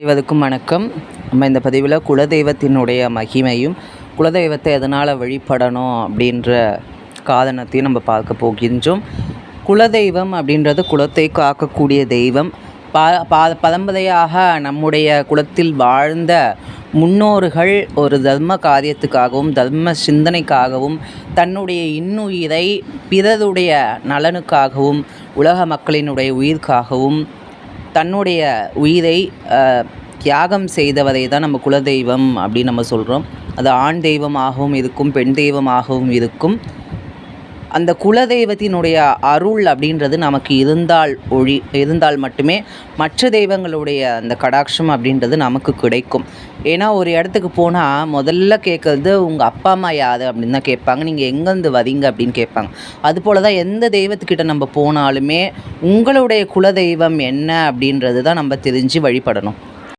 அனைவருக்கும் வணக்கம். நம்ம இந்த பதிவில் குலதெய்வத்தினுடைய மகிமையும் குலதெய்வத்தை எதனால் வழிபடணும் அப்படின்ற காரணத்தையும் நம்ம பார்க்க போகின்றோம். குலதெய்வம் அப்படின்றது குலத்தை காக்கக்கூடிய தெய்வம். பரம்பரையாக நம்முடைய குலத்தில் வாழ்ந்த முன்னோர்கள் ஒரு தர்ம காரியத்துக்காகவும் தர்ம சிந்தனைக்காகவும் தன்னுடைய இன்னுயிரை பிறருடைய நலனுக்காகவும் உலக மக்களினுடைய உயிர்க்காகவும் தன்னுடைய உயிரை தியாகம் செய்தவரை தான் நம்ம குலதெய்வம் அப்படின்னு நம்ம சொல்கிறோம். அது ஆண் தெய்வமாகவும் இருக்கும், பெண் தெய்வமாகவும் இருக்கும். அந்த குலதெய்வத்தினுடைய அருள் அப்படின்றது நமக்கு இருந்தால் மட்டுமே மற்ற தெய்வங்களுடைய அந்த கடாட்சம் அப்படின்றது நமக்கு கிடைக்கும். ஏன்னா ஒரு இடத்துக்கு போனால் முதல்ல கேட்குறது உங்கள் அப்பா அம்மா யார் அப்படின்னு தான் கேட்பாங்க. நீங்கள் எங்கேருந்து வரீங்க அப்படின்னு கேட்பாங்க. அதுபோல் தான் எந்த தெய்வத்துக்கிட்ட நம்ம போனாலுமே உங்களுடைய குலதெய்வம் என்ன அப்படின்றது தான் நம்ம தெரிஞ்சு வழிபடணும்.